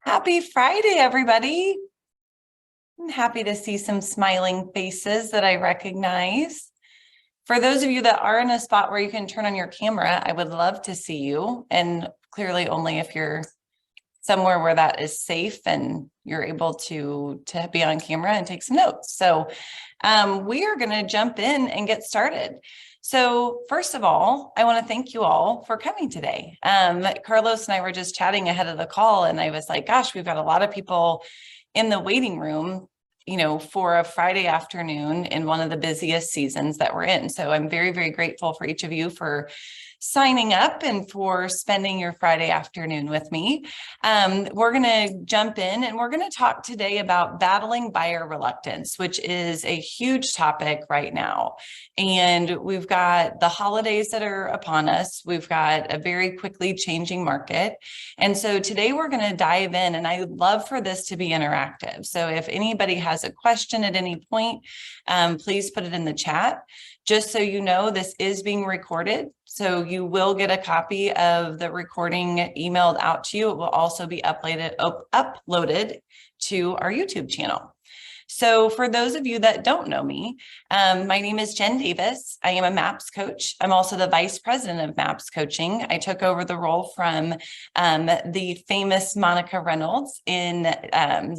Happy Friday, everybody. I'm happy to see some smiling faces that I recognize. For those of you that are in a spot where you can turn on your camera, I would love to see you. And clearly only if you're somewhere where that is safe and you're able to be on camera and take some notes. So we are going to jump in and get started. So first of all, I want to thank you all for coming today. Carlos and I were just chatting ahead of the call, and I was like, gosh, we've got a lot of people in the waiting room, for a Friday afternoon in one of the busiest seasons that we're in. So I'm very, very grateful for each of you for signing up and for spending your Friday afternoon with me. We're going to jump in and we're going to talk today about battling buyer reluctance, which is a huge topic right now. And we've got the holidays that are upon us. We've got a very quickly changing market. And so today we're going to dive in, and I would love for this to be interactive. So if anybody has a question at any point, please put it in the chat. Just so you know, this is being recorded, so you will get a copy of the recording emailed out to you. It will also be uploaded to our YouTube channel. So for those of you that don't know me, my name is Jen Davis. I am a MAPS coach. I'm also the vice president of MAPS coaching. I took over the role from the famous Monica Reynolds in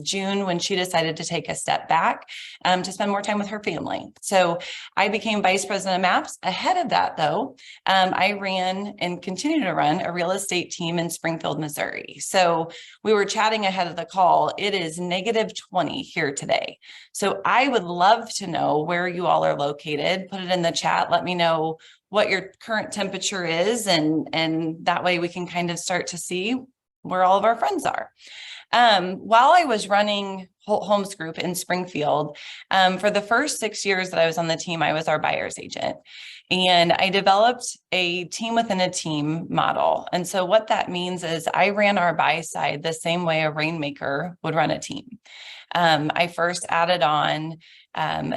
June when she decided to take a step back to spend more time with her family. So I became vice president of MAPS. Ahead of that, though, I ran and continue to run a real estate team in Springfield, Missouri. So we were chatting ahead of the call. It is -20 here today. So I would love to know where you all are located. Put it in the chat. Let me know what your current temperature is. And that way we can kind of start to see where all of our friends are. While I was running Homes Group in Springfield, for the first 6 years that I was on the team, I was our buyer's agent. And I developed a team within a team model. And so what that means is I ran our buy side the same way a rainmaker would run a team. I first added on some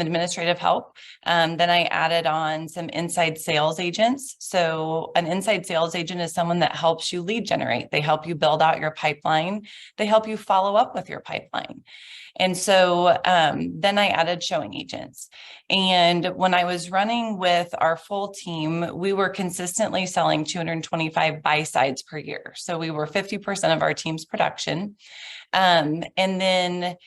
administrative help. Then I added on some inside sales agents. So an inside sales agent is someone that helps you lead generate. They help you build out your pipeline. They help you follow up with your pipeline. And so then I added showing agents. And when I was running with our full team, we were consistently selling 225 buy sides per year. So we were 50% of our team's production. And then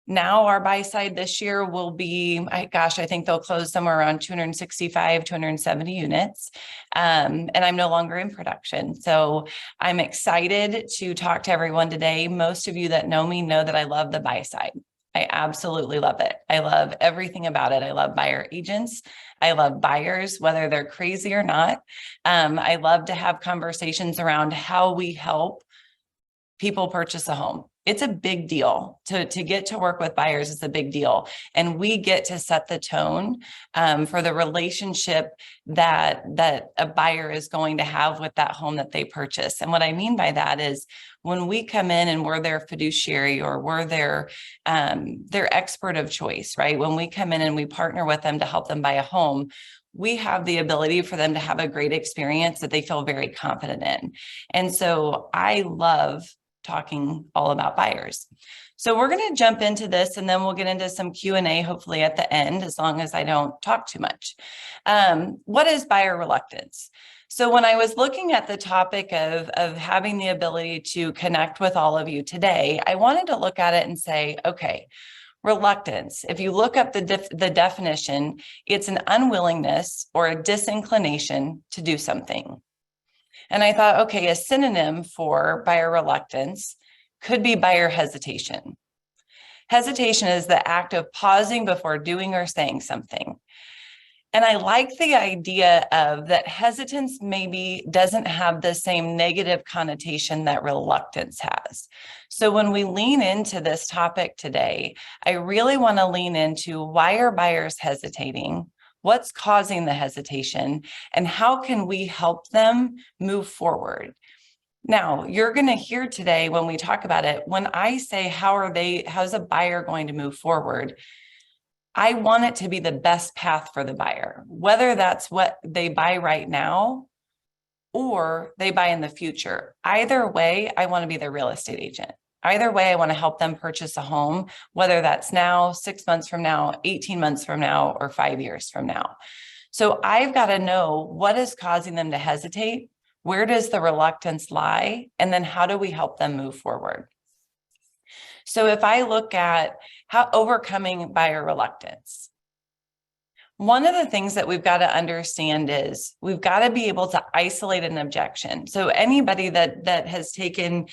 now our buy side this year will be, I think they'll close somewhere around 265, 270 units. And I'm no longer in production. So I'm excited to talk to everyone today. Most of you that know me know that I love the buy side. I absolutely love it. I love everything about it. I love buyer agents. I love buyers, whether they're crazy or not. I love to have conversations around how we help people purchase a home. It's a big deal to get to work with buyers. It's a big deal. And we get to set the tone for the relationship that a buyer is going to have with that home that they purchase. And what I mean by that is when we come in and we're their fiduciary or we're their expert of choice, right? When we come in and we partner with them to help them buy a home, we have the ability for them to have a great experience that they feel very confident in. And so I love talking all about buyers. So we're going to jump into this and then we'll get into some Q&A hopefully at the end, as long as I don't talk too much. What is buyer reluctance? So when I was looking at the topic of having the ability to connect with all of you today, I wanted to look at it and say, okay, reluctance, if you look up the definition, it's an unwillingness or a disinclination to do something. And I thought, okay, a synonym for buyer reluctance could be buyer hesitation. Hesitation is the act of pausing before doing or saying something. And I like the idea of that hesitance maybe doesn't have the same negative connotation that reluctance has. So when we lean into this topic today, I really want to lean into why are buyers hesitating? What's causing the hesitation, and how can we help them move forward? Now, you're going to hear today when we talk about it, when I say, how's a buyer going to move forward? I want it to be the best path for the buyer, whether that's what they buy right now or they buy in the future. Either way, I want to be their real estate agent. Either way, I want to help them purchase a home, whether that's now, 6 months from now, 18 months from now, or 5 years from now. So I've got to know what is causing them to hesitate. Where does the reluctance lie? And then how do we help them move forward? So if I look at how overcoming buyer reluctance, one of the things that we've got to understand is we've got to be able to isolate an objection. So anybody that has taken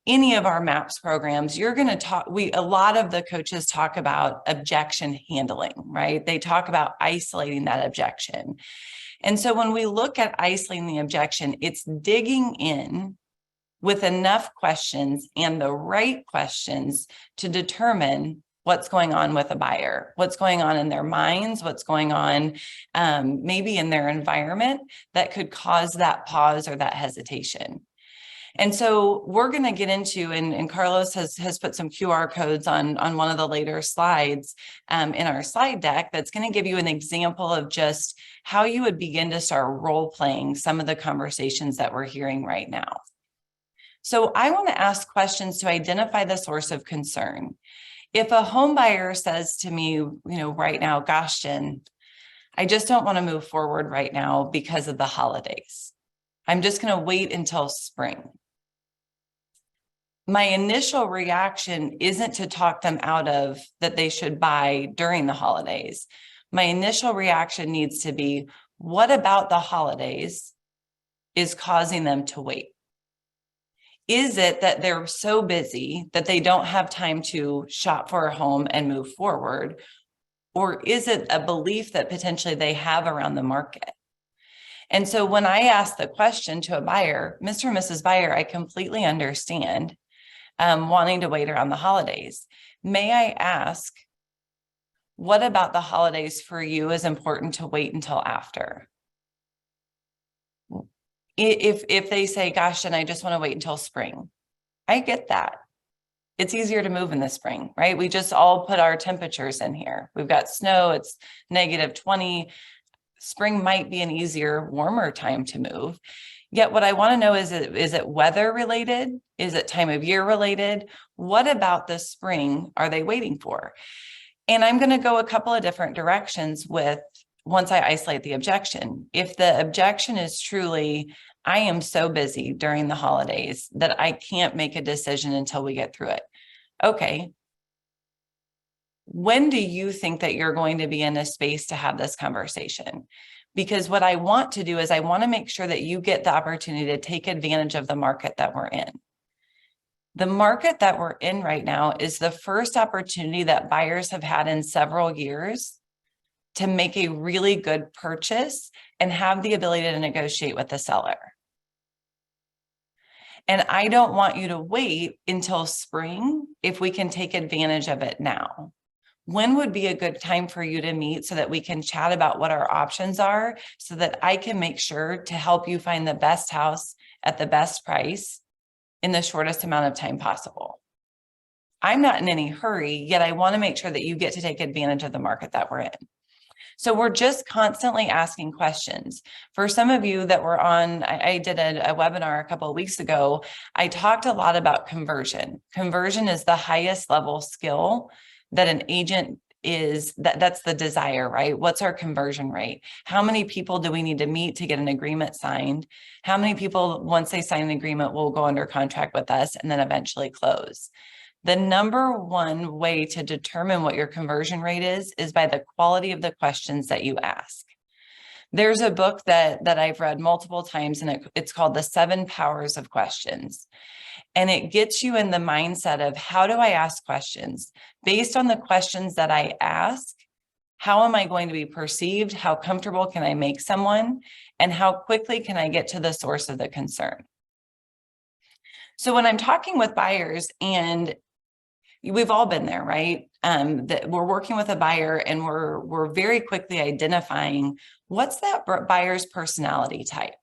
any of our MAPS programs, you're going to talk, a lot of the coaches talk about objection handling, right? They talk about isolating that objection. And so when we look at isolating the objection, it's digging in with enough questions and the right questions to determine what's going on with a buyer, what's going on in their minds, what's going on maybe in their environment that could cause that pause or that hesitation. And so we're going to get into, and Carlos has put some QR codes on one of the later slides in our slide deck that's going to give you an example of just how you would begin to start role playing some of the conversations that we're hearing right now. So I want to ask questions to identify the source of concern. If a home buyer says to me, right now, gosh, Jen, I just don't want to move forward right now because of the holidays. I'm just going to wait until spring. My initial reaction isn't to talk them out of that they should buy during the holidays. My initial reaction needs to be, what about the holidays is causing them to wait? Is it that they're so busy that they don't have time to shop for a home and move forward? Or is it a belief that potentially they have around the market? And so when I ask the question to a buyer, Mr. and Mrs. Buyer, I completely understand wanting to wait around the holidays. May I ask, what about the holidays for you is important to wait until after? If they say, gosh, and I just want to wait until spring, I get that. It's easier to move in the spring, right? We just all put our temperatures in here. We've got snow, it's -20. Spring might be an easier, warmer time to move. Yet what I want to know is it weather related? Is it time of year related? What about the spring are they waiting for? And I'm going to go a couple of different directions with once I isolate the objection. If the objection is truly, I am so busy during the holidays that I can't make a decision until we get through it. Okay. When do you think that you're going to be in a space to have this conversation? Because what I want to do is I want to make sure that you get the opportunity to take advantage of the market that we're in. The market that we're in right now is the first opportunity that buyers have had in several years to make a really good purchase and have the ability to negotiate with the seller. And I don't want you to wait until spring if we can take advantage of it now. When would be a good time for you to meet so that we can chat about what our options are so that I can make sure to help you find the best house at the best price in the shortest amount of time possible? I'm not in any hurry, yet I want to make sure that you get to take advantage of the market that we're in. So we're just constantly asking questions. For some of you that were on, I did a webinar a couple of weeks ago. I talked a lot about conversion. Conversion is the highest level skill that an agent is, that's the desire, right? What's our conversion rate? How many people do we need to meet to get an agreement signed? How many people, once they sign an agreement, will go under contract with us and then eventually close? The number one way to determine what your conversion rate is by the quality of the questions that you ask. There's a book that I've read multiple times, and it's called The 7 Powers of Questions. And it gets you in the mindset of, how do I ask questions? Based on the questions that I ask, how am I going to be perceived? How comfortable can I make someone? And how quickly can I get to the source of the concern? So when I'm talking with buyers, and we've all been there, right? That we're working with a buyer and we're very quickly identifying what's that buyer's personality type.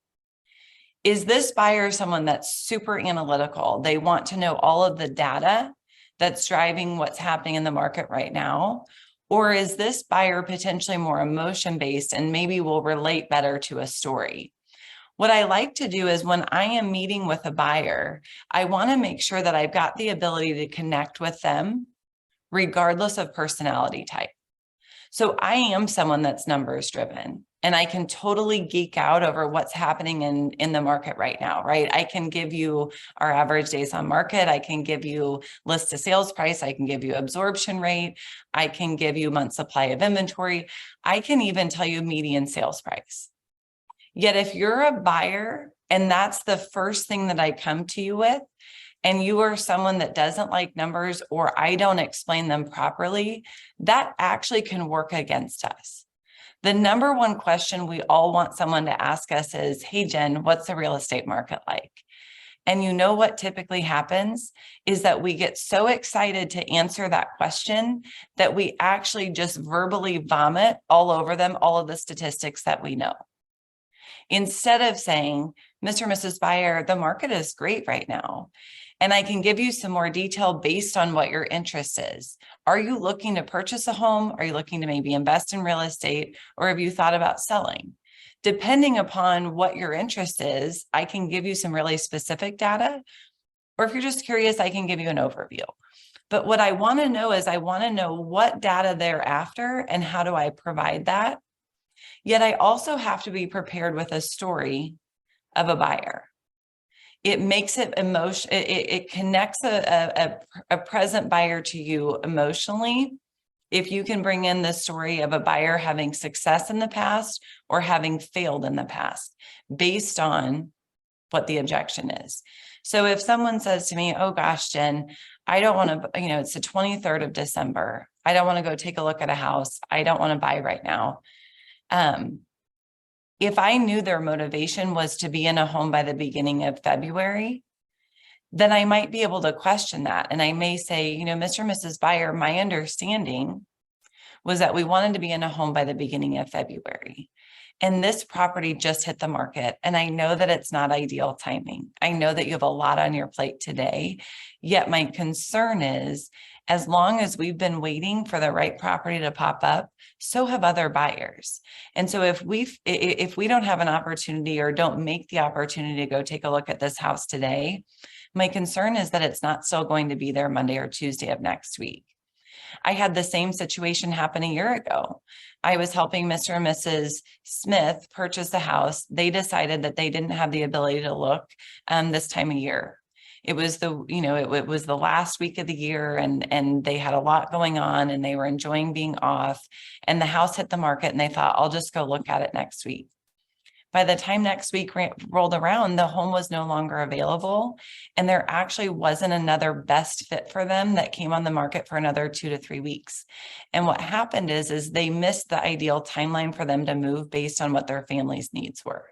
Is this buyer someone that's super analytical? They want to know all of the data that's driving what's happening in the market right now? Or is this buyer potentially more emotion-based and maybe will relate better to a story? What I like to do is when I am meeting with a buyer, I want to make sure that I've got the ability to connect with them regardless of personality type. So I am someone that's numbers driven, and I can totally geek out over what's happening in the market right now, right? I can give you our average days on market. I can give you list to sales price. I can give you absorption rate. I can give you month supply of inventory. I can even tell you median sales price. Yet if you're a buyer and that's the first thing that I come to you with, and you are someone that doesn't like numbers, or I don't explain them properly, that actually can work against us. The number one question we all want someone to ask us is, hey, Jen, what's the real estate market like? And you know what typically happens is that we get so excited to answer that question that we actually just verbally vomit all over them all of the statistics that we know. Instead of saying, Mr. and Mrs. Buyer, the market is great right now. And I can give you some more detail based on what your interest is. Are you looking to purchase a home? Are you looking to maybe invest in real estate? Or have you thought about selling? Depending upon what your interest is, I can give you some really specific data. Or if you're just curious, I can give you an overview. But what I want to know is I want to know what data they're after and how do I provide that. Yet I also have to be prepared with a story of a buyer. It makes it emotional. It connects a present buyer to you emotionally. If you can bring in the story of a buyer having success in the past or having failed in the past based on what the objection is. So if someone says to me, oh gosh, Jen, I don't want to, it's the 23rd of December. I don't want to go take a look at a house. I don't want to buy right now. If I knew their motivation was to be in a home by the beginning of February, then I might be able to question that. And I may say, Mr. and Mrs. Buyer, my understanding was that we wanted to be in a home by the beginning of February. And this property just hit the market. And I know that it's not ideal timing. I know that you have a lot on your plate today. Yet my concern is, as long as we've been waiting for the right property to pop up, so have other buyers. And so if we don't have an opportunity or don't make the opportunity to go take a look at this house today, my concern is that it's not still going to be there Monday or Tuesday of next week. I had the same situation happen a year ago. I was helping Mr. and Mrs. Smith purchase a house. They decided that they didn't have the ability to look this time of year. It was it was the last week of the year, and they had a lot going on and they were enjoying being off, and the house hit the market and they thought, I'll just go look at it next week. By the time next week rolled around, the home was no longer available, and there actually wasn't another best fit for them that came on the market for another 2 to 3 weeks. And what happened is they missed the ideal timeline for them to move based on what their family's needs were.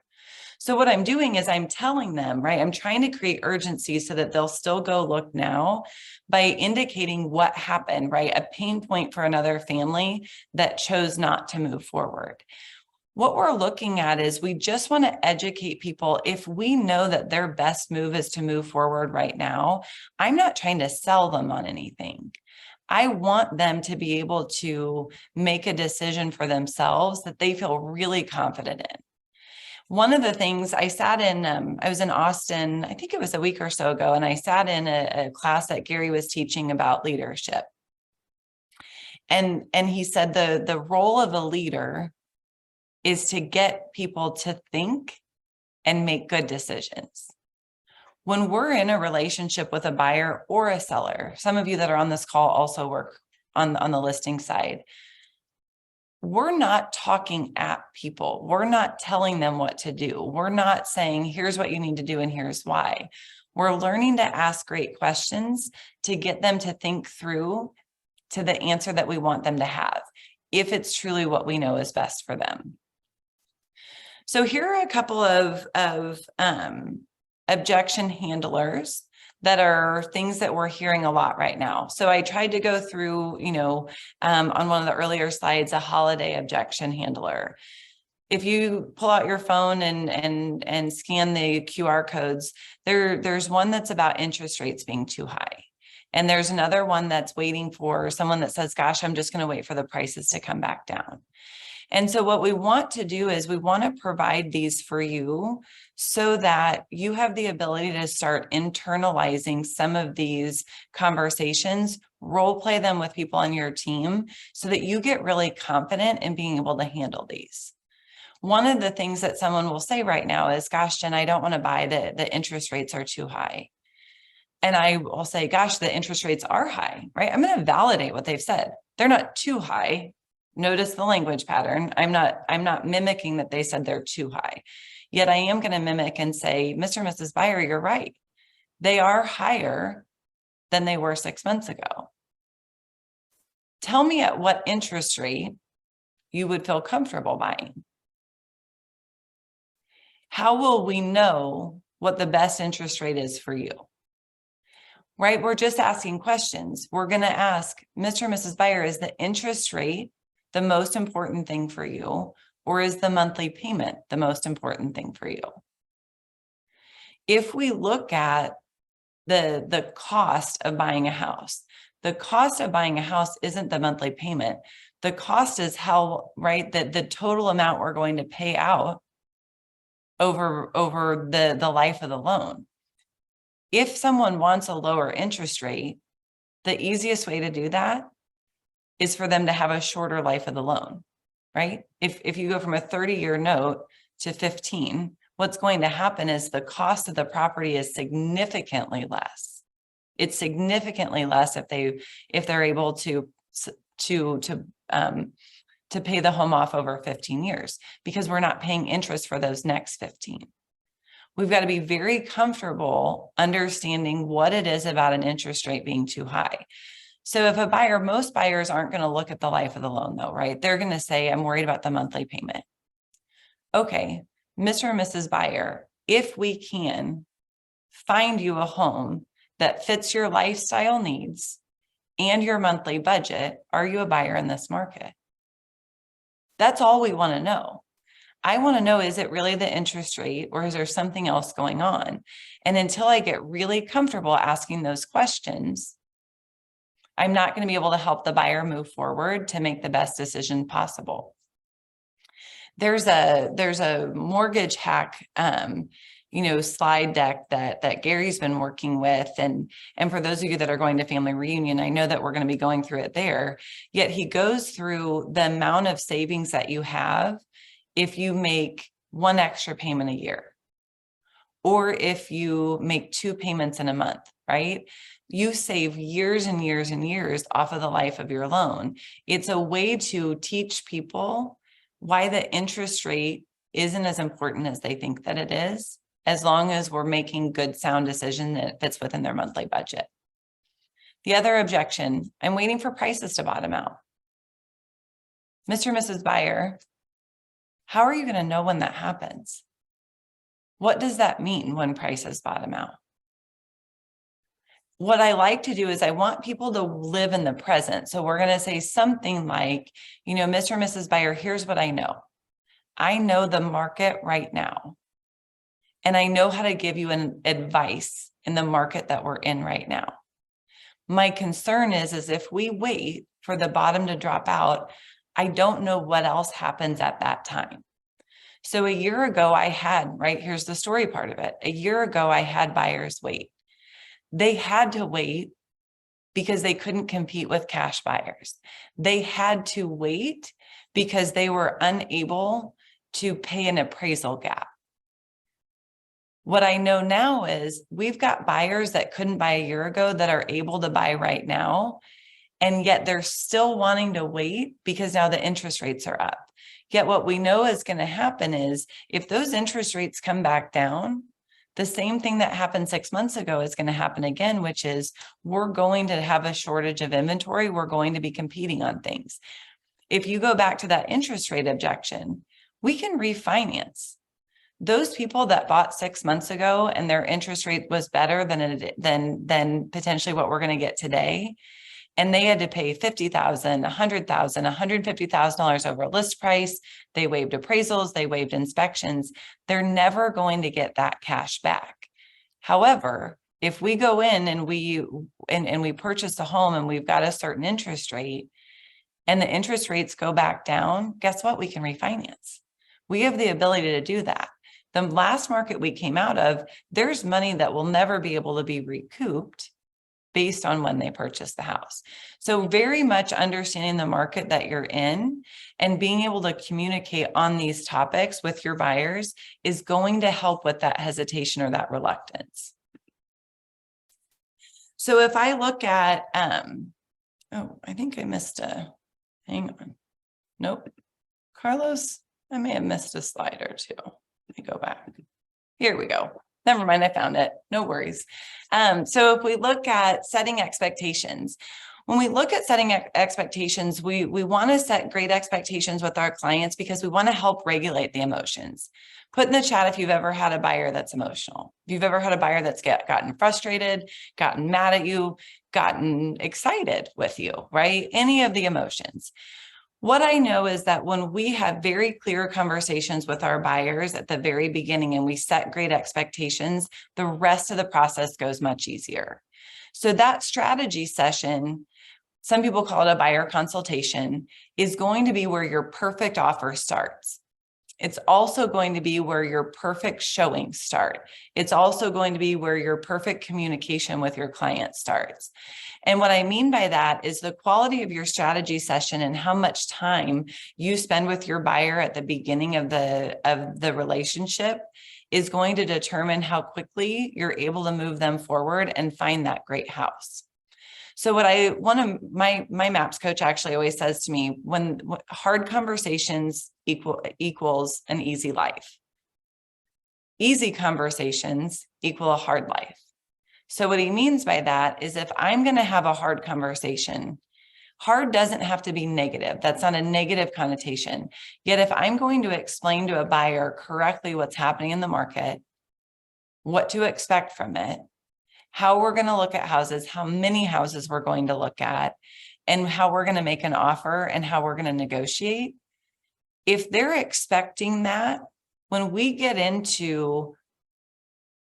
So what I'm doing is I'm telling them, right, I'm trying to create urgency so that they'll still go look now by indicating what happened, right, a pain point for another family that chose not to move forward. What we're looking at is we just want to educate people. If we know that their best move is to move forward right now, I'm not trying to sell them on anything. I want them to be able to make a decision for themselves that they feel really confident in. One of the things I was in Austin, I think it was a week or so ago, and I sat in a class that Gary was teaching about leadership. And he said the role of a leader is to get people to think and make good decisions. When we're in a relationship with a buyer or a seller, some of you that are on this call also work on the listing side. We're not talking at people. We're not telling them what to do. We're not saying, here's what you need to do and here's why. We're learning to ask great questions to get them to think through to the answer that we want them to have, if it's truly what we know is best for them. So here are a couple of objection handlers that are things that we're hearing a lot right now. So I tried to go through, on one of the earlier slides, a holiday objection handler. If you pull out your phone and scan the QR codes, there's one that's about interest rates being too high. And there's another one that's waiting for someone that says, gosh, I'm just going to wait for the prices to come back down. And so what we want to do is we want to provide these for you so that you have the ability to start internalizing some of these conversations, role play them with people on your team so that you get really confident in being able to handle these. One of the things that someone will say right now is, gosh, Jen, I don't want to buy, the interest rates are too high. And I will say, gosh, the interest rates are high, right? I'm going to validate what they've said. They're not too high. Notice the language pattern. I'm not mimicking that they said they're too high. Yet I am going to mimic and say, Mr. and Mrs. Buyer, you're right. They are higher than they were 6 months ago. Tell me at what interest rate you would feel comfortable buying. How will we know what the best interest rate is for you? Right? We're just asking questions. We're going to ask, Mr. and Mrs. Buyer, is the interest rate the most important thing for you? Or is the monthly payment the most important thing for you? If we look at the cost of buying a house, the cost of buying a house isn't the monthly payment. The cost is how, right, the total amount we're going to pay out over the life of the loan. If someone wants a lower interest rate, the easiest way to do that is for them to have a shorter life of the loan. Right? If you go from a 30-year note to 15, what's going to happen is the cost of the property is significantly less. It's significantly less if they're able to pay the home off over 15 years, because we're not paying interest for those next 15. We've got to be very comfortable understanding what it is about an interest rate being too high. So if most buyers aren't going to look at the life of the loan though, right? They're going to say, I'm worried about the monthly payment. Okay, Mr. and Mrs. Buyer, if we can find you a home that fits your lifestyle needs and your monthly budget, are you a buyer in this market? That's all we want to know. I want to know, is it really the interest rate or is there something else going on? And until I get really comfortable asking those questions, I'm not going to be able to help the buyer move forward to make the best decision possible. There's a mortgage hack, slide deck that Gary's been working with. And for those of you that are going to family reunion, I know that we're going to be going through it there. Yet he goes through the amount of savings that you have if you make one extra payment a year, or if you make 2 payments in a month, right? You save years and years and years off of the life of your loan. It's a way to teach people why the interest rate isn't as important as they think that it is, as long as we're making good, sound decisions that fits within their monthly budget. The other objection, I'm waiting for prices to bottom out. Mr. and Mrs. Buyer, how are you going to know when that happens? What does that mean when prices bottom out? What I like to do is I want people to live in the present. So we're going to say something like, Mr. and Mrs. Buyer, here's what I know. I know the market right now. And I know how to give you an advice in the market that we're in right now. My concern is if we wait for the bottom to drop out, I don't know what else happens at that time. So a year ago I had, right, here's the story part of it. A year ago I had buyers wait. They had to wait because they couldn't compete with cash buyers. They had to wait because they were unable to pay an appraisal gap. What I know now is we've got buyers that couldn't buy a year ago that are able to buy right now, and yet they're still wanting to wait because now the interest rates are up. Yet what we know is going to happen is if those interest rates come back down, the same thing that happened 6 months ago is going to happen again, which is we're going to have a shortage of inventory. We're going to be competing on things. If you go back to that interest rate objection, we can refinance. Those people that bought 6 months ago and their interest rate was better than potentially what we're going to get today, and they had to pay $50,000, $100,000, $150,000 over list price. They waived appraisals, they waived inspections. They're never going to get that cash back. However, if we go in and we purchase a home and we've got a certain interest rate and the interest rates go back down, guess what? We can refinance. We have the ability to do that. The last market we came out of, there's money that will never be able to be recouped based on when they purchased the house. So very much understanding the market that you're in and being able to communicate on these topics with your buyers is going to help with that hesitation or that reluctance. So if I look at, oh, I think I missed hang on. Nope. Carlos, I may have missed a slide or two. Let me go back. Here we go. Never mind, I found it. No worries. So if we look at setting expectations, when we look at setting expectations, we want to set great expectations with our clients because we want to help regulate the emotions. Put in the chat if you've ever had a buyer that's emotional. If you've ever had a buyer that's gotten frustrated, gotten mad at you, gotten excited with you, right? Any of the emotions. What I know is that when we have very clear conversations with our buyers at the very beginning and we set great expectations, the rest of the process goes much easier. So that strategy session, some people call it a buyer consultation, is going to be where your perfect offer starts. It's also going to be where your perfect showings start. It's also going to be where your perfect communication with your client starts. And what I mean by that is the quality of your strategy session and how much time you spend with your buyer at the beginning of the relationship is going to determine how quickly you're able to move them forward and find that great house. So what my MAPS coach actually always says to me, when hard conversations equals an easy life. Easy conversations equal a hard life. So what he means by that is if I'm going to have a hard conversation, hard doesn't have to be negative. That's not a negative connotation. Yet if I'm going to explain to a buyer correctly what's happening in the market, what to expect from it, how we're going to look at houses, how many houses we're going to look at, and how we're going to make an offer and how we're going to negotiate. If they're expecting that, when we get into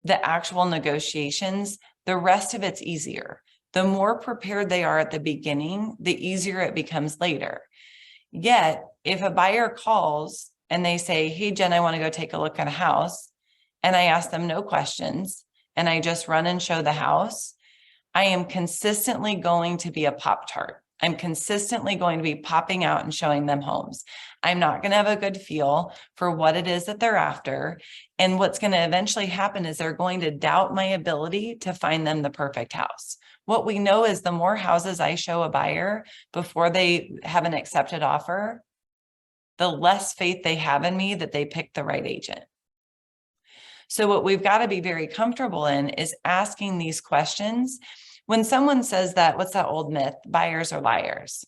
the actual negotiations, the rest of it's easier. The more prepared they are at the beginning, the easier it becomes later. Yet, if a buyer calls and they say, hey, Jen, I want to go take a look at a house, and I ask them no questions, and I just run and show the house, I am consistently going to be a Pop-Tart. I'm consistently going to be popping out and showing them homes. I'm not going to have a good feel for what it is that they're after. And what's going to eventually happen is they're going to doubt my ability to find them the perfect house. What we know is the more houses I show a buyer before they have an accepted offer, the less faith they have in me that they picked the right agent. So what we've got to be very comfortable in is asking these questions. When someone says that, what's that old myth? Buyers are liars.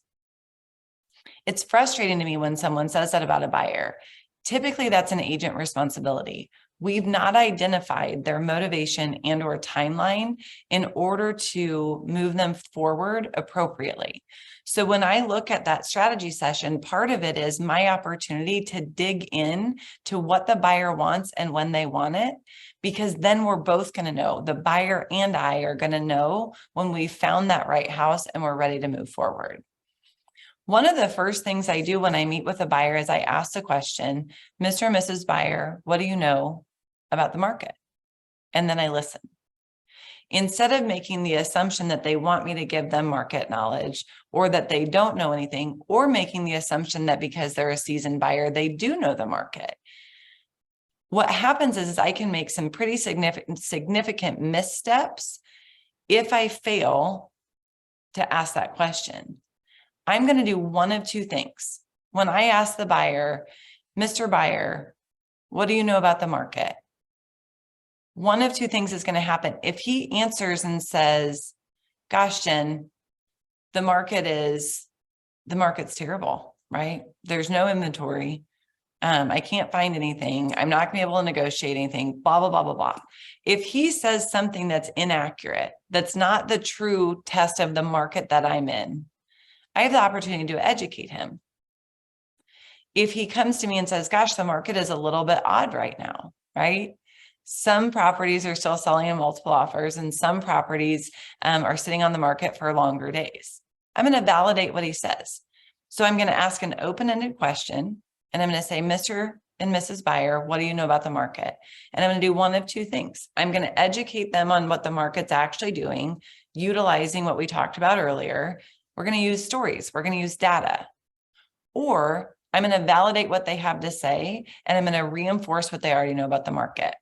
It's frustrating to me when someone says that about a buyer. Typically, that's an agent responsibility. We've not identified their motivation and or timeline in order to move them forward appropriately. So when I look at that strategy session, part of it is my opportunity to dig in to what the buyer wants and when they want it, because then we're both going to know, the buyer and I are going to know when we found that right house and we're ready to move forward. One of the first things I do when I meet with a buyer is I ask the question, Mr. and Mrs. Buyer, what do you know about the market? And then I listen. Instead of making the assumption that they want me to give them market knowledge or that they don't know anything, or making the assumption that because they're a seasoned buyer, they do know the market. What happens is I can make some pretty significant missteps if I fail to ask that question. I'm going to do one of two things. When I ask the buyer, Mr. Buyer, what do you know about the market? One of two things is going to happen. If he answers and says, gosh, Jen, the market's terrible, right? There's no inventory. I can't find anything. I'm not going to be able to negotiate anything, blah, blah, blah, blah, blah. If he says something that's inaccurate, that's not the true test of the market that I'm in, I have the opportunity to educate him. If he comes to me and says, gosh, the market is a little bit odd right now, right? Some properties are still selling in multiple offers and some properties are sitting on the market for longer days. I'm going to validate what he says. So I'm going to ask an open-ended question and I'm going to say, Mr. and Mrs. Buyer, what do you know about the market? And I'm going to do one of two things. I'm going to educate them on what the market's actually doing, utilizing what we talked about earlier. We're going to use stories. We're going to use data. Or I'm going to validate what they have to say, and I'm going to reinforce what they already know about the market.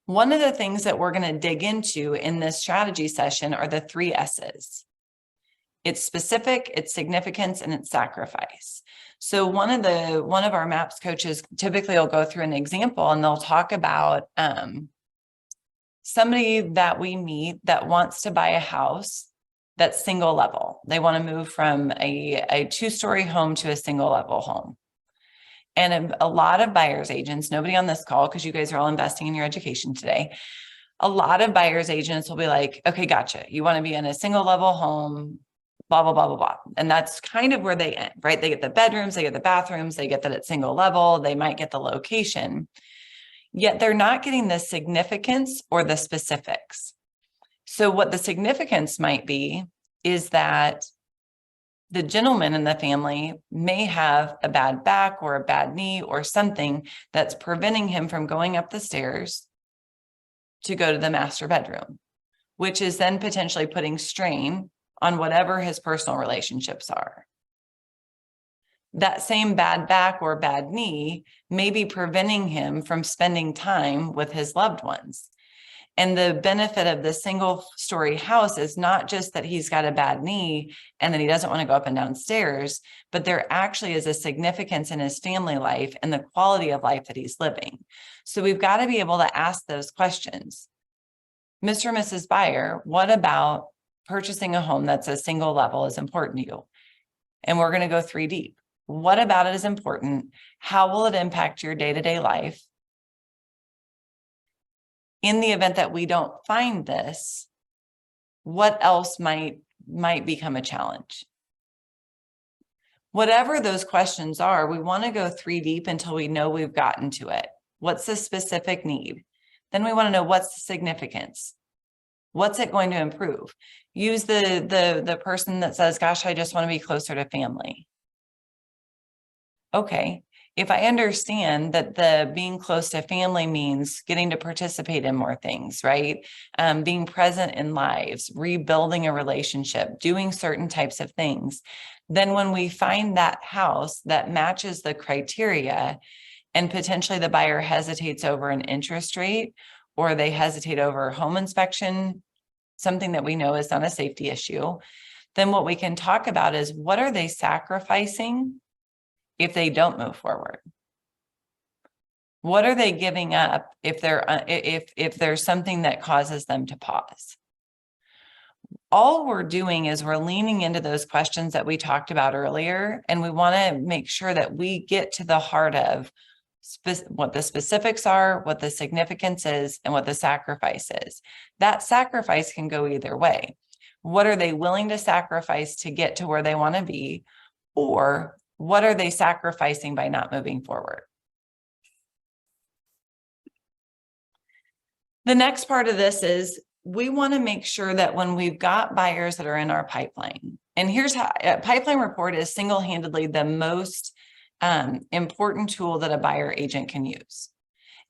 One of the things that we're going to dig into in this strategy session are the 3 S's. It's specific, it's significance, and it's sacrifice. So one of our MAPS coaches typically will go through an example and they'll talk about somebody that we meet that wants to buy a house that's single level. They want to move from a 2-story home to a single level home. And a lot of buyers agents, nobody on this call, because you guys are all investing in your education today, a lot of buyers agents will be like, okay, gotcha. You want to be in a single level home, blah, blah, blah, blah, blah. And that's kind of where they end, right? They get the bedrooms, they get the bathrooms, they get that it's single level, they might get the location, yet they're not getting the significance or the specifics. So what the significance might be is that the gentleman in the family may have a bad back or a bad knee or something that's preventing him from going up the stairs to go to the master bedroom, which is then potentially putting strain on whatever his personal relationships are. That same bad back or bad knee may be preventing him from spending time with his loved ones. And the benefit of the single-story house is not just that he's got a bad knee and that he doesn't want to go up and down stairs, but there actually is a significance in his family life and the quality of life that he's living. So we've got to be able to ask those questions. Mr. and Mrs. Buyer, what about purchasing a home that's a single level is important to you? And we're going to go 3 deep. What about it is important? How will it impact your day-to-day life? In the event that we don't find this, what else might become a challenge? Whatever those questions are, we want to go 3 deep until we know we've gotten to it. What's the specific need? Then we want to know what's the significance. What's it going to improve? Use the person that says, gosh, I just want to be closer to family. Okay. If I understand that the being close to family means getting to participate in more things, right? Being present in lives, rebuilding a relationship, doing certain types of things, then when we find that house that matches the criteria and potentially the buyer hesitates over an interest rate or they hesitate over home inspection, something that we know is not a safety issue, then what we can talk about is what are they sacrificing if they don't move forward? What are they giving up if there's something that causes them to pause? All we're doing is we're leaning into those questions that we talked about earlier, and we want to make sure that we get to the heart of what the specifics are, what the significance is, and what the sacrifice is. That sacrifice can go either way. What are they willing to sacrifice to get to where they want to be? Or what are they sacrificing by not moving forward? The next part of this is we want to make sure that when we've got buyers that are in our pipeline, and here's how a pipeline report is single-handedly the most important tool that a buyer agent can use.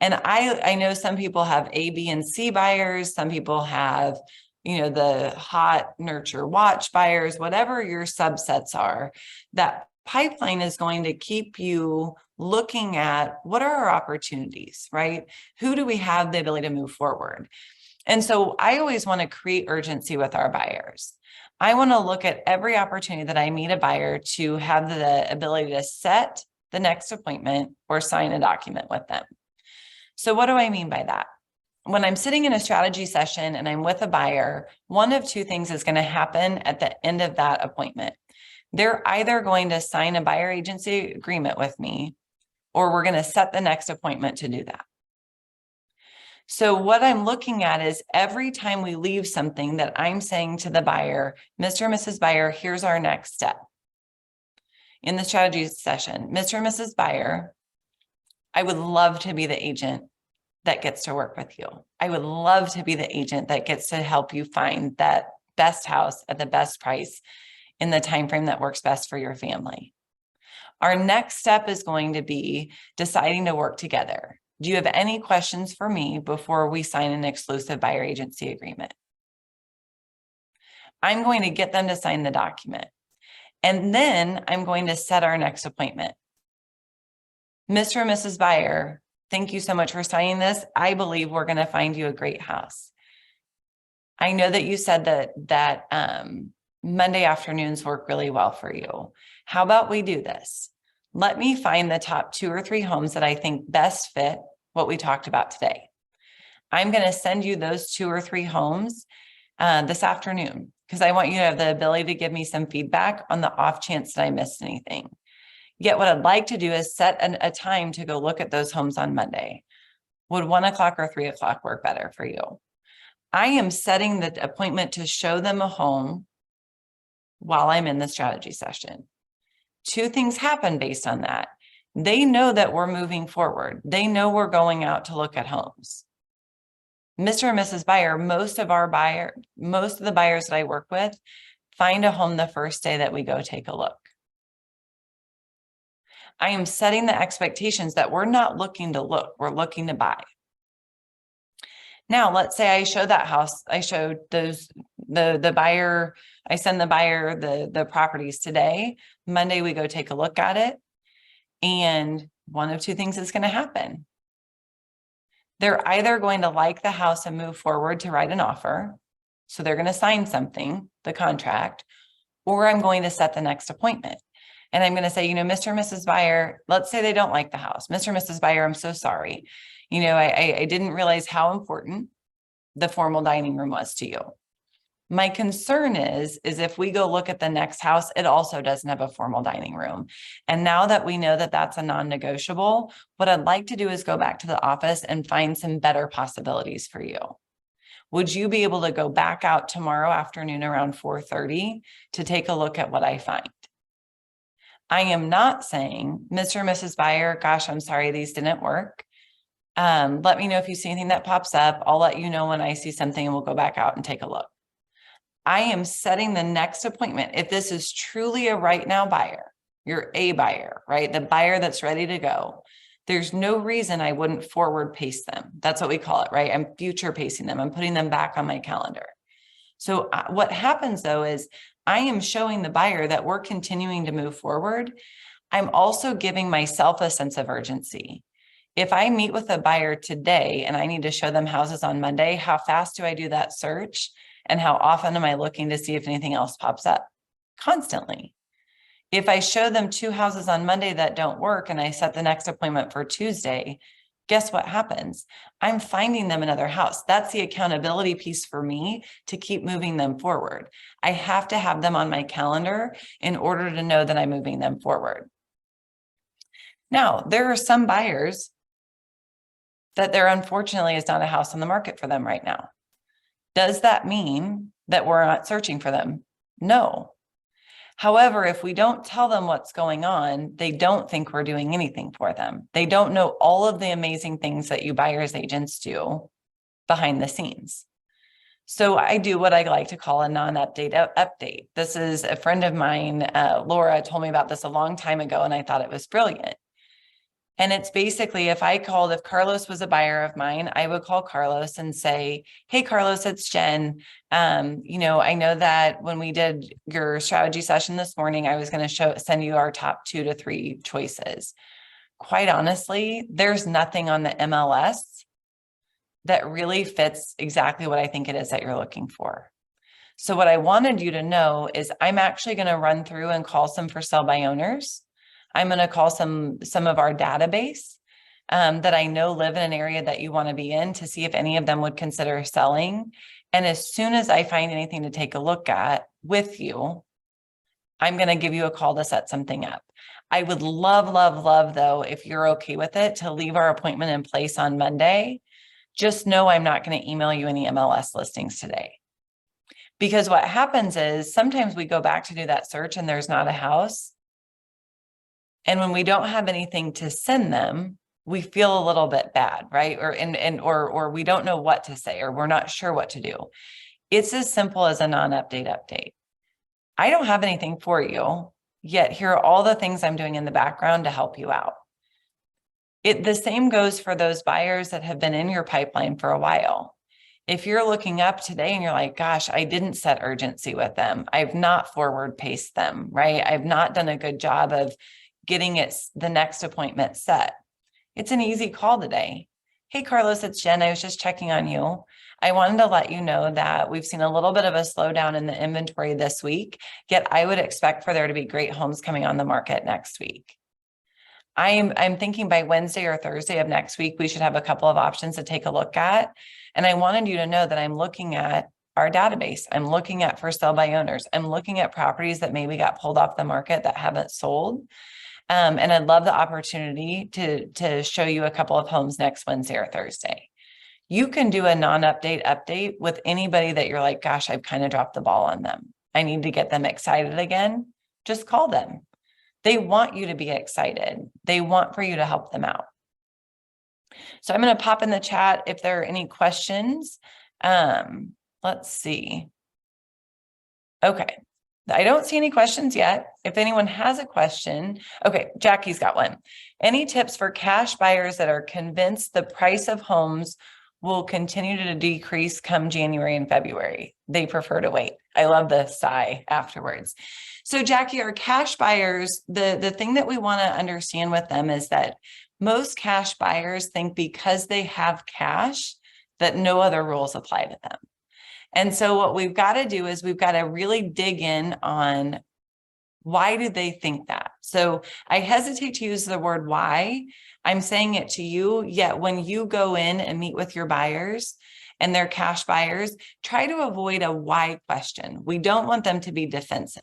And I know some people have A, B, and C buyers. Some people have, the hot nurture watch buyers, whatever your subsets are. That pipeline is going to keep you looking at what are our opportunities, right? Who do we have the ability to move forward? And so I always want to create urgency with our buyers. I want to look at every opportunity that I meet a buyer to have the ability to set the next appointment or sign a document with them. So what do I mean by that? When I'm sitting in a strategy session and I'm with a buyer, one of 2 things is going to happen at the end of that appointment. They're either going to sign a buyer agency agreement with me, or we're going to set the next appointment to do that. So what I'm looking at is every time we leave something that I'm saying to the buyer, Mr. and Mrs. Buyer, here's our next step. In the strategy session, Mr. and Mrs. Buyer, I would love to be the agent that gets to work with you. I would love to be the agent that gets to help you find that best house at the best price in the time frame that works best for your family. Our next step is going to be deciding to work together. Do you have any questions for me before we sign an exclusive buyer agency agreement? I'm going to get them to sign the document. And then I'm going to set our next appointment. Mr. and Mrs. Buyer, thank you so much for signing this. I believe we're going to find you a great house. I know that you said that Monday afternoons work really well for you. How about we do this? Let me find the top 2 or 3 homes that I think best fit what we talked about today. I'm going to send you those 2 or 3 homes this afternoon, because I want you to have the ability to give me some feedback on the off chance that I missed anything. Yet what I'd like to do is set a time to go look at those homes on Monday. Would 1 o'clock or 3 o'clock work better for you? I am setting the appointment to show them a home while I'm in the strategy session. 2 things happen based on that. They know that we're moving forward. They know we're going out to look at homes. Mr. and Mrs. Buyer, most of the buyers that I work with find a home the first day that we go take a look. I am setting the expectations that we're not looking to look, we're looking to buy. Now, let's say I show that house, I showed the buyer, I send the buyer the properties today. Monday, we go take a look at it. And one of 2 things is going to happen. They're either going to like the house and move forward to write an offer. So they're going to sign something, the contract, or I'm going to set the next appointment. And I'm going to say, you know, Mr. and Mrs. Buyer, let's say they don't like the house. Mr. and Mrs. Buyer, I'm so sorry. You know, I didn't realize how important the formal dining room was to you. My concern is if we go look at the next house, it also doesn't have a formal dining room. And now that we know that that's a non-negotiable, what I'd like to do is go back to the office and find some better possibilities for you. Would you be able to go back out tomorrow afternoon around 4:30 to take a look at what I find? I am not saying, Mr. and Mrs. Buyer, gosh, I'm sorry, these didn't work. Let me know if you see anything that pops up. I'll let you know when I see something and we'll go back out and take a look. I am setting the next appointment. If this is truly a right now buyer, you're a buyer, right? The buyer that's ready to go. There's no reason I wouldn't forward pace them. That's what we call it, right? I'm future pacing them. I'm putting them back on my calendar. So what happens though is I am showing the buyer that we're continuing to move forward. I'm also giving myself a sense of urgency. If I meet with a buyer today and I need to show them houses on Monday, how fast do I do that search? And how often am I looking to see if anything else pops up? Constantly. If I show them 2 houses on Monday that don't work and I set the next appointment for Tuesday, guess what happens? I'm finding them another house. That's the accountability piece for me to keep moving them forward. I have to have them on my calendar in order to know that I'm moving them forward. Now, there are some buyers that there unfortunately is not a house on the market for them right now. Does that mean that we're not searching for them? No. However, if we don't tell them what's going on, they don't think we're doing anything for them. They don't know all of the amazing things that you buyer's agents do behind the scenes. So I do what I like to call a non-update update. This is a friend of mine, Laura, told me about this a long time ago, and I thought it was brilliant. And it's basically, if Carlos was a buyer of mine, I would call Carlos and say, hey, Carlos, it's Jen. You know, I know that when we did your strategy session this morning, I was going to send you our top 2 to 3 choices. Quite honestly, there's nothing on the MLS that really fits exactly what I think it is that you're looking for. So what I wanted you to know is I'm actually going to run through and call some for sale by owners. I'm going to call some of our database that I know live in an area that you want to be in to see if any of them would consider selling. And as soon as I find anything to take a look at with you, I'm going to give you a call to set something up. I would love, though, if you're okay with it, to leave our appointment in place on Monday. Just know I'm not going to email you any MLS listings today. Because what happens is sometimes we go back to do that search and there's not a house. And when we don't have anything to send them, we feel a little bit bad, right? Or we don't know what to say, or we're not sure what to do. It's as simple as a non-update update. I don't have anything for you. yet here are all the things I'm doing in the background to help you out. The same goes for those buyers that have been in your pipeline for a while. If you're looking up today and you're like, gosh, I didn't set urgency with them. I've not forward paced them, right? I've not done a good job of getting the next appointment set. It's an easy call today. Hey, Carlos, it's Jen. I was just checking on you. I wanted to let you know that we've seen a little bit of a slowdown in the inventory this week, yet I would expect for there to be great homes coming on the market next week. I'm thinking by Wednesday or Thursday of next week, we should have a couple of options to take a look at. And I wanted you to know that I'm looking at our database. I'm looking at for sale by owners. I'm looking at properties that maybe got pulled off the market that haven't sold. And I'd love the opportunity to show you a couple of homes next Wednesday or Thursday. You can do a non-update update with anybody that you're like, gosh, I've kind of dropped the ball on them. I need to get them excited again. Just call them. They want you to be excited. They want for you to help them out. So I'm going to pop in the chat if there are any questions. Let's see. Okay. I don't see any questions yet. If anyone has a question, okay, Jackie's got one. Any tips for cash buyers that are convinced the price of homes will continue to decrease come January and February? They prefer to wait. I love the sigh afterwards. So Jackie, our cash buyers, the thing that we want to understand with them is that most cash buyers think because they have cash that no other rules apply to them. And so what we've got to do is we've got to really dig in on why do they think that? So I hesitate to use the word why. I'm saying it to you, yet when you go in and meet with your buyers and they're cash buyers, try to avoid a why question. We don't want them to be defensive.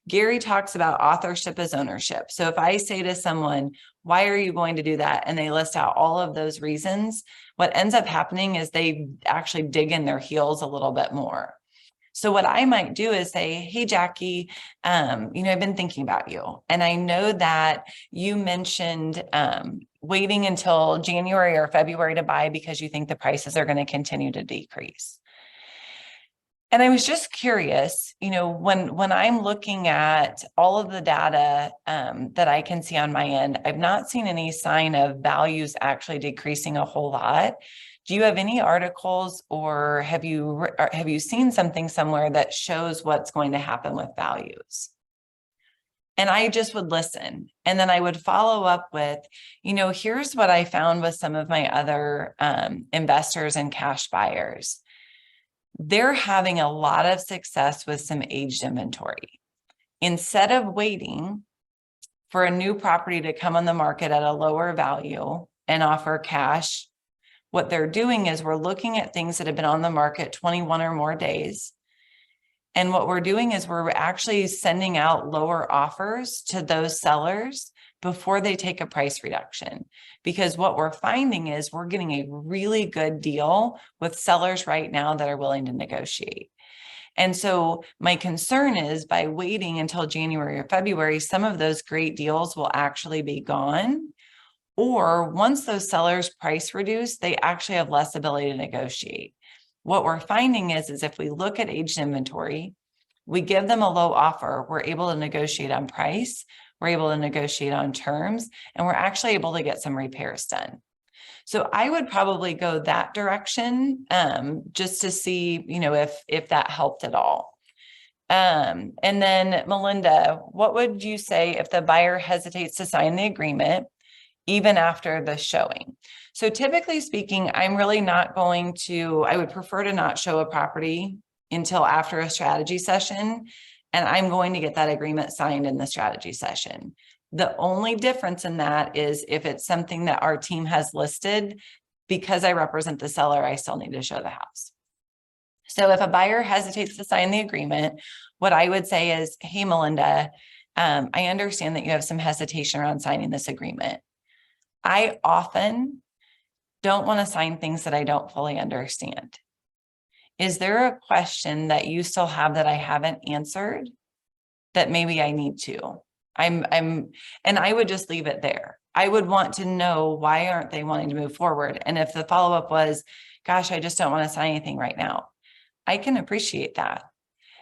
Gary talks about authorship as ownership. So if I say to someone, why are you going to do that? And they list out all of those reasons, what ends up happening is they actually dig in their heels a little bit more. So what I might do is say, hey, Jackie, I've been thinking about you. And I know that you mentioned waiting until January or February to buy because you think the prices are going to continue to decrease. And I was just curious, when I'm looking at all of the data that I can see on my end, I've not seen any sign of values actually decreasing a whole lot. Do you have any articles or have you seen something somewhere that shows what's going to happen with values? And I just would listen. And then I would follow up with, here's what I found with some of my other investors and cash buyers. They're having a lot of success with some aged inventory. Instead of waiting for a new property to come on the market at a lower value and offer cash, what they're doing is we're looking at things that have been on the market 21 or more days. And what we're doing is we're actually sending out lower offers to those sellers before they take a price reduction. Because what we're finding is we're getting a really good deal with sellers right now that are willing to negotiate. And so my concern is by waiting until January or February, some of those great deals will actually be gone. Or once those sellers price reduce, they actually have less ability to negotiate. What we're finding is if we look at aged inventory, we give them a low offer, we're able to negotiate on price, we're able to negotiate on terms, and we're actually able to get some repairs done. So I would probably go that direction just to see, if that helped at all. And then Melinda, what would you say if the buyer hesitates to sign the agreement even after the showing? So typically speaking, I'm really not going to, I would prefer to not show a property until after a strategy session. And I'm going to get that agreement signed in the strategy session. The only difference in that is if it's something that our team has listed, because I represent the seller, I still need to show the house. So if a buyer hesitates to sign the agreement, what I would say is, hey, Melinda, I understand that you have some hesitation around signing this agreement. I often don't want to sign things that I don't fully understand. Is there a question that you still have that I haven't answered that maybe I need to? And I would just leave it there. I would want to know why aren't they wanting to move forward? And if the follow-up was, gosh, I just don't want to sign anything right now, I can appreciate that.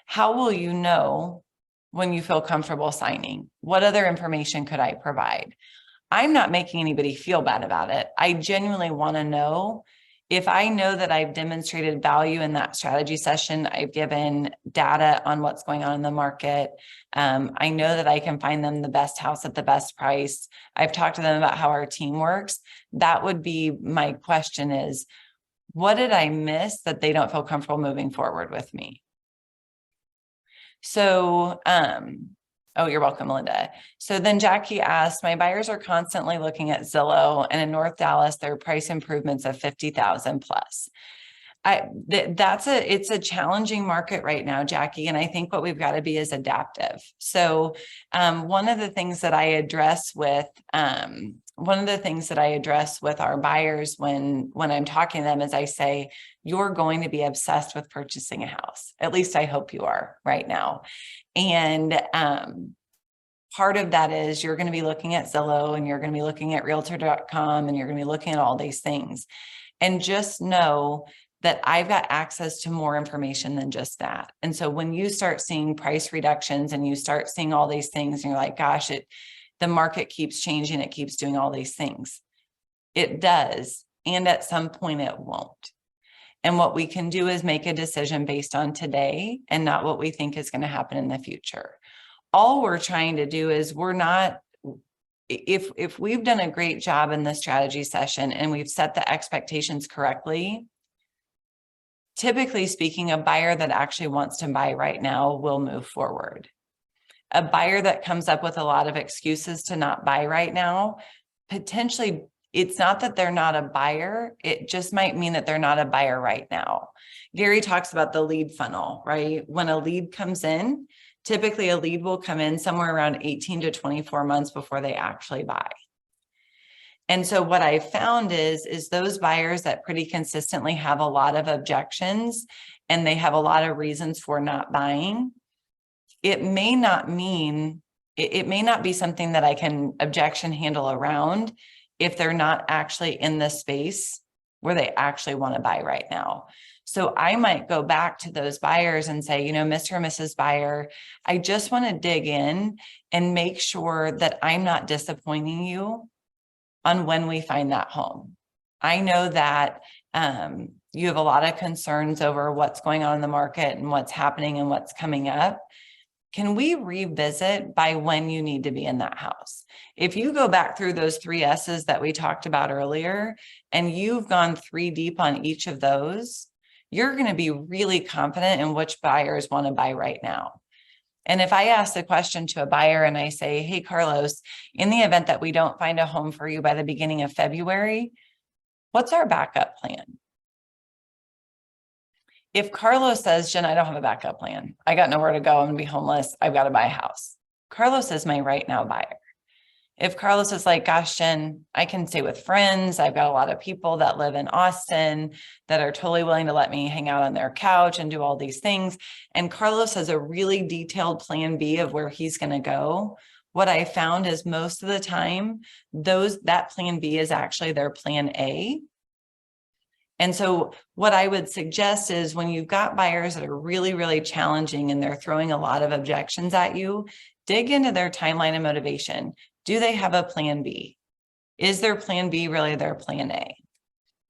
How will you know when you feel comfortable signing? What other information could I provide? I'm not making anybody feel bad about it. I genuinely want to know if I know that I've demonstrated value in that strategy session. I've given data on what's going on in the market. I know that I can find them the best house at the best price. I've talked to them about how our team works. That would be my question is, what did I miss that they don't feel comfortable moving forward with me? So, oh, you're welcome, Linda. So then Jackie asked, my buyers are constantly looking at Zillow, and in North Dallas, there are price improvements of 50,000 plus. It's a challenging market right now, Jackie. And I think what we've got to be is adaptive. So one of the things that I address with our buyers when I'm talking to them is I say, you're going to be obsessed with purchasing a house. At least I hope you are right now. And part of that is you're going to be looking at Zillow, and you're going to be looking at realtor.com, and you're going to be looking at all these things. And just know that I've got access to more information than just that. And so when you start seeing price reductions and you start seeing all these things, and you're like, gosh, the market keeps changing, it keeps doing all these things. It does. And at some point it won't. And what we can do is make a decision based on today and not what we think is going to happen in the future. All we're trying to do is if we've done a great job in the strategy session and we've set the expectations correctly, typically speaking, a buyer that actually wants to buy right now will move forward. A buyer that comes up with a lot of excuses to not buy right now, potentially, it's not that they're not a buyer. It just might mean that they're not a buyer right now. Gary talks about the lead funnel, right? When a lead comes in, typically a lead will come in somewhere around 18 to 24 months before they actually buy. And so what I found is those buyers that pretty consistently have a lot of objections and they have a lot of reasons for not buying, it may not be something that I can objection handle around if they're not actually in the space where they actually want to buy right now. So I might go back to those buyers and say, Mr. or Mrs. Buyer, I just want to dig in and make sure that I'm not disappointing you on when we find that home. I know that you have a lot of concerns over what's going on in the market and what's happening and what's coming up. Can we revisit by when you need to be in that house? If you go back through those 3 S's that we talked about earlier, and you've gone 3 deep on each of those, you're going to be really confident in which buyers want to buy right now. And if I ask the question to a buyer and I say, hey, Carlos, in the event that we don't find a home for you by the beginning of February, what's our backup plan? If Carlos says, Jen, I don't have a backup plan. I got nowhere to go. I'm going to be homeless. I've got to buy a house. Carlos is my right now buyer. If Carlos is like, gosh, Jen, I can stay with friends. I've got a lot of people that live in Austin that are totally willing to let me hang out on their couch and do all these things. And Carlos has a really detailed plan B of where he's going to go. What I found is most of the time, that plan B is actually their plan A. And so what I would suggest is when you've got buyers that are really, really challenging and they're throwing a lot of objections at you, dig into their timeline and motivation. Do they have a plan B? Is their plan B really their plan A?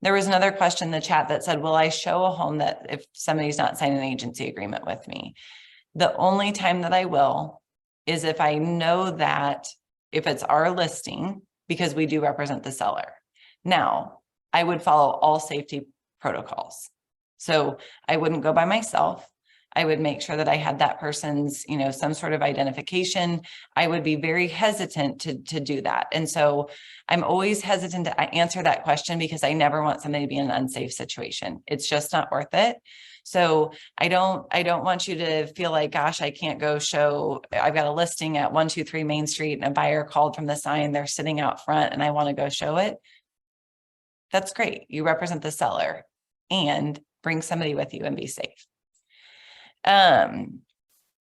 There was another question in the chat that said, will I show a home that if somebody's not signed an agency agreement with me? The only time that I will is if I know that if it's our listing, because we do represent the seller. Now, I would follow all safety protocols. So I wouldn't go by myself. I would make sure that I had that person's, some sort of identification. I would be very hesitant to do that. And so I'm always hesitant to answer that question because I never want somebody to be in an unsafe situation. It's just not worth it. So I don't want you to feel like, gosh, I can't go show, I've got a listing at 123 Main Street and a buyer called from the sign, they're sitting out front and I want to go show it. That's great. You represent the seller and bring somebody with you and be safe.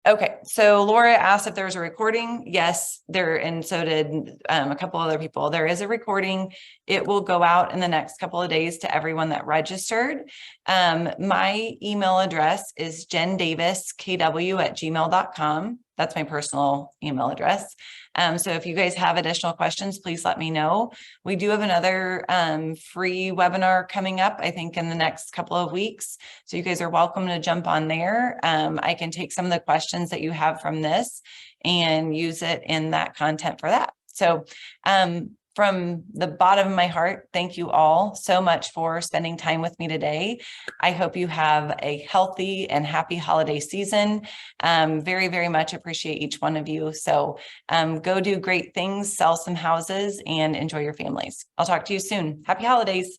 Okay. So Laura asked if there's a recording. Yes, and so did a couple other people. There is a recording. It will go out in the next couple of days to everyone that registered. My email address is jendaviskw@gmail.com. That's my personal email address. So if you guys have additional questions, please let me know. We do have another free webinar coming up, I think in the next couple of weeks. So you guys are welcome to jump on there. I can take some of the questions that you have from this and use it in that content for that. So from the bottom of my heart, thank you all so much for spending time with me today. I hope you have a healthy and happy holiday season. Very, very much appreciate each one of you. So go do great things, sell some houses, and enjoy your families. I'll talk to you soon. Happy holidays.